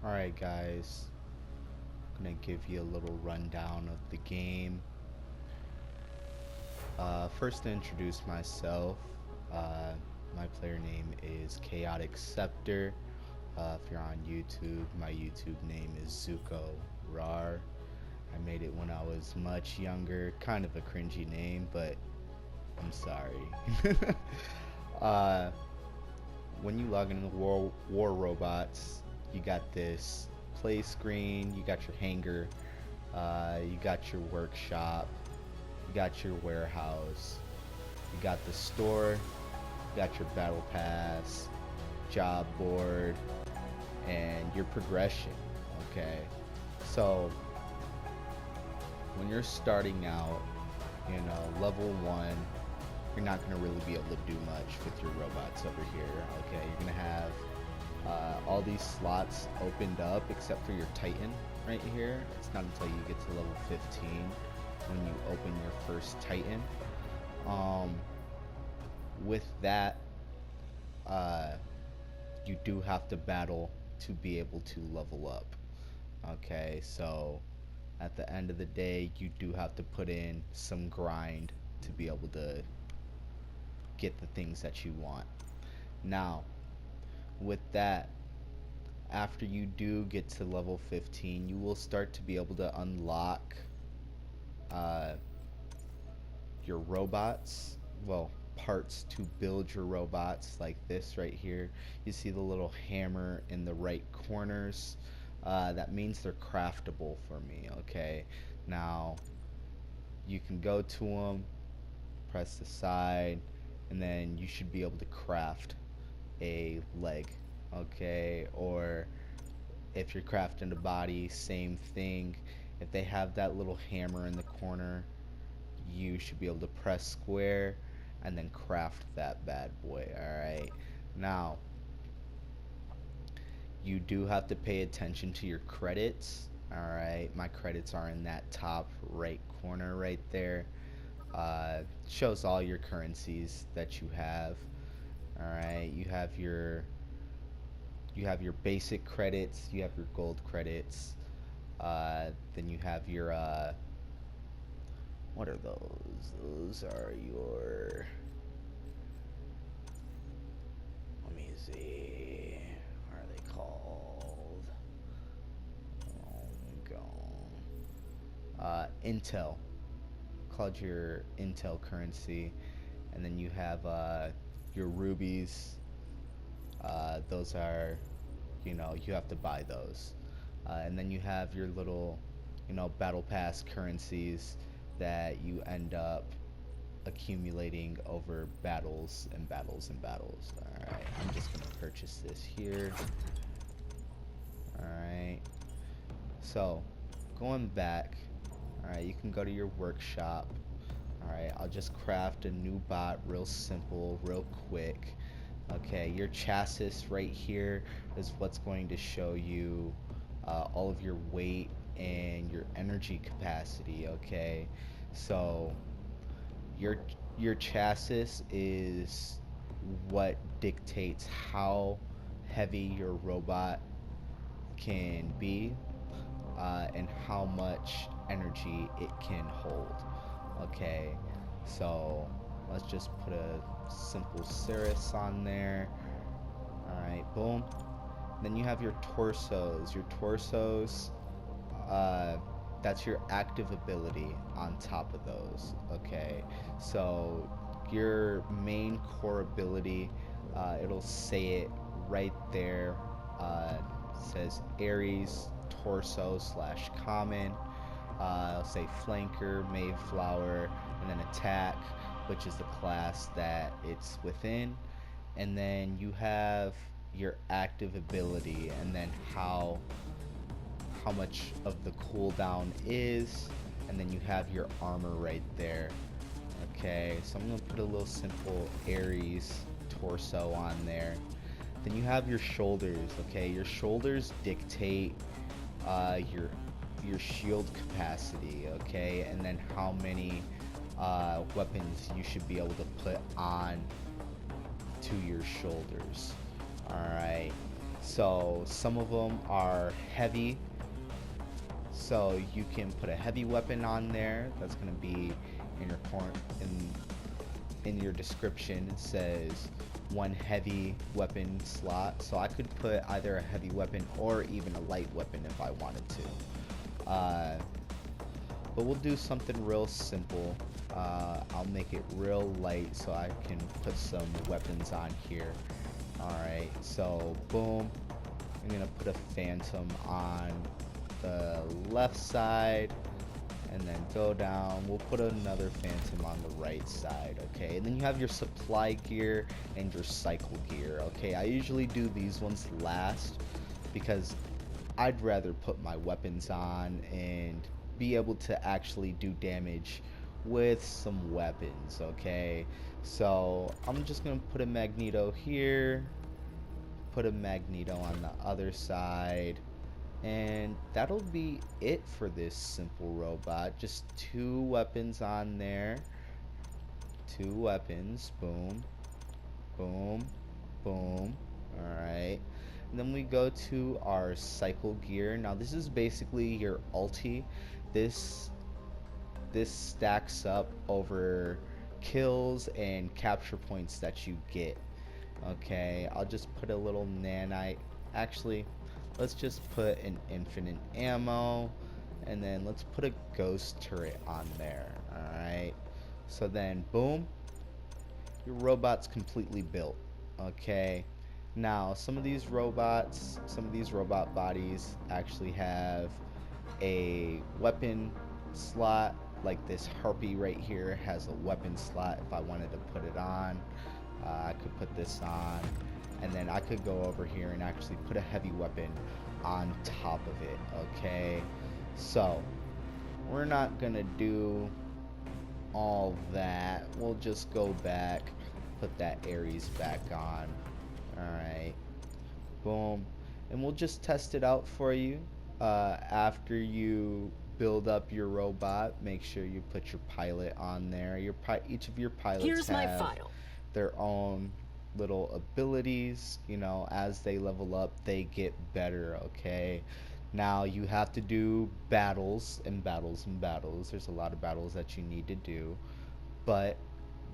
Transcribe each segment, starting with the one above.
Alright guys, I'm gonna give you a little rundown of the game. First to introduce myself, uh, my player name is Chaotic Scepter. If you're on YouTube, my YouTube name is Zuko Rar. I made it when I was much younger, kind of a cringy name, but I'm sorry. uh, when you log into War Robots, you got this play screen, you got your hangar, you got your workshop, you got your warehouse, you got the store, you got your battle pass, job board, and your progression. Okay, so when you're starting out, level one, you're not going to really be able to do much with your robots over here. Okay, you're going to have all these slots opened up except for your Titan right here. It's not until you get to level 15 when you open your first Titan. Um, with that, uh, you do have to battle to be able to level up. Okay, so at the end of the day, you do have to put in some grind to be able to get the things that you want. Now, with that, after you do get to level 15, you will start to be able to unlock uh, your robots. Well, parts to build your robots, like this right here. You see the little hammer in the right corners. That means they're craftable for me. Okay, now you can go to them, press the side, and then you should be able to craft a leg. Okay, or if you're crafting a body, same thing. If they have that little hammer in the corner, you should be able to press square and then craft that bad boy. Alright, now you do have to pay attention to your credits. Alright, my credits are in that top right corner right there. Shows all your currencies that you have. Alright, you have your basic credits, you have your gold credits, then you have your what are those? Those are your, let me see, what are they called? Oh, Intel, called your Intel currency, and then you have your rubies. Those are, you have to buy those. And then you have your little, battle pass currencies that you end up accumulating over battles and battles and battles. Alright, I'm just gonna purchase this here. Alright, so going back, alright, you can go to your workshop. Alright, I'll just craft a new bot real simple, real quick. Okay, your chassis right here is what's going to show you all of your weight and your energy capacity. Okay, so your your chassis is what dictates how heavy your robot can be, and how much energy it can hold. Okay, so let's just put a simple Cirrus on there. Alright, boom. Then you have your torsos. Your torsos, uh, that's your active ability on top of those. Okay, so your main core ability, it'll say it right there. It says Ares torso slash common. It'll say flanker, Mayflower, and then attack, which is the class that it's within. And then you have your active ability, and then how much of the cooldown is, and then you have your armor right there. Okay, so I'm gonna put a little simple Ares torso on there. Then you have your shoulders. Okay, your shoulders dictate your shield capacity. Okay, and then how many weapons you should be able to put on to your shoulders. Alright, So some of them are heavy, so you can put a heavy weapon on there. That's going to be in your in your description. It says one heavy weapon slot, so I could put either a heavy weapon or even a light weapon if I wanted to. But we'll do something real simple. I'll make it real light so I can put some weapons on here. Alright, so boom, I'm gonna put a phantom on the left side and then go down. We'll put another phantom on the right side. Okay, and then you have your supply gear and your cycle gear. Okay, I usually do these ones last because I'd rather put my weapons on and be able to actually do damage with some weapons. Okay, so I'm just gonna put a Magneto here, put a Magneto on the other side, and that'll be it for this simple robot. Just 2 weapons on there, 2 weapons, boom, boom, boom. Alright, and then we go to our cycle gear. Now this is basically your ulti. This stacks up over kills and capture points that you get. Okay, I'll just put a little nanite. Actually, let's just put an infinite ammo, and then let's put a ghost turret on there. Alright, so then boom, your robot's completely built. Okay, now some of these robot bodies actually have a weapon slot. Like this harpy right here has a weapon slot. If I wanted to put it on, I could put this on, and then I could go over here and actually put a heavy weapon on top of it. Okay, so we're not gonna do all that. We'll just go back, put that Ares back on. Alright, boom, and we'll just test it out for you. After you build up your robot, make sure you put your pilot on there. Each of your pilots have their own little abilities. You know, as they level up, they get better. Okay, now you have to do battles and battles and battles. There's a lot of battles that you need to do, but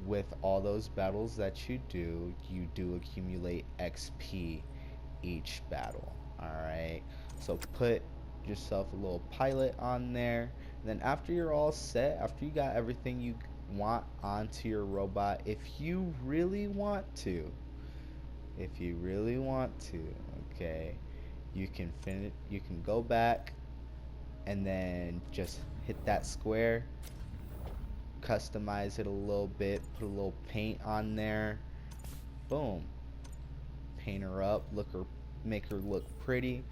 with all those battles that you do accumulate XP each battle. Alright, so put yourself a little pilot on there, and then after you're all set, after you got everything you want onto your robot, if you really want to, okay, you can go back and then just hit that square, customize it a little bit, put a little paint on there, boom, paint her up, make her look pretty.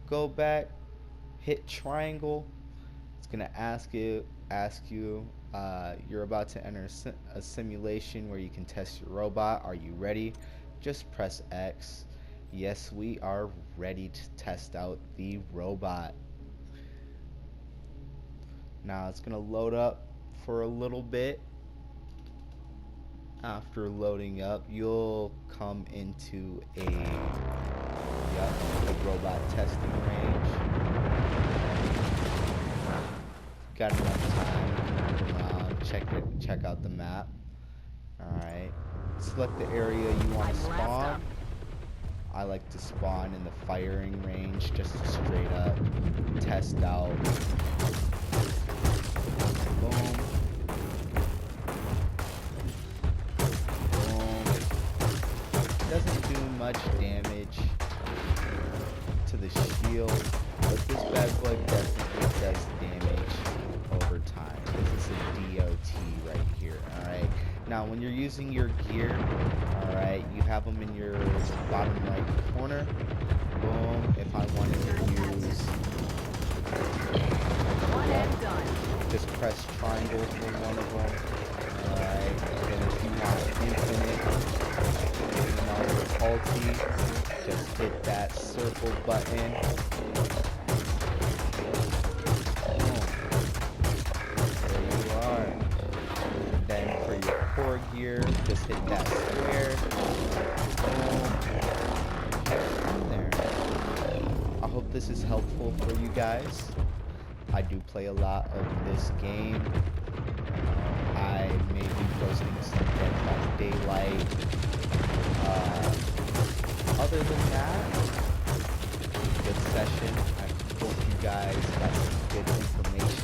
Go back, hit triangle. It's gonna ask you you're about to enter a simulation where you can test your robot. Are you ready? Just press X. Yes, we are ready to test out the robot. Now it's gonna load up for a little bit. After loading up, you'll come into a robot testing range. Got enough time to move around, check out the map. Alright, select the area you want to spawn. I like to spawn in the firing range just to straight up test out. Boom. Boom. Doesn't do much damage to the shield, but this bad boy definitely does damage over time. This is a DOT right here. Alright, now when you're using your gear, alright, you have them in your bottom right corner. Boom. If I wanted to use, just press triangle for one of them. Alright, and if you want infinite, ulti, just hit that circle button. There you are. And then for your core gear, just hit that square. Boom. From there. this is helpful for you guys. I do play a lot of this game. I may be posting some Dead by Daylight. Other than that, good session. I hope you guys got some good information.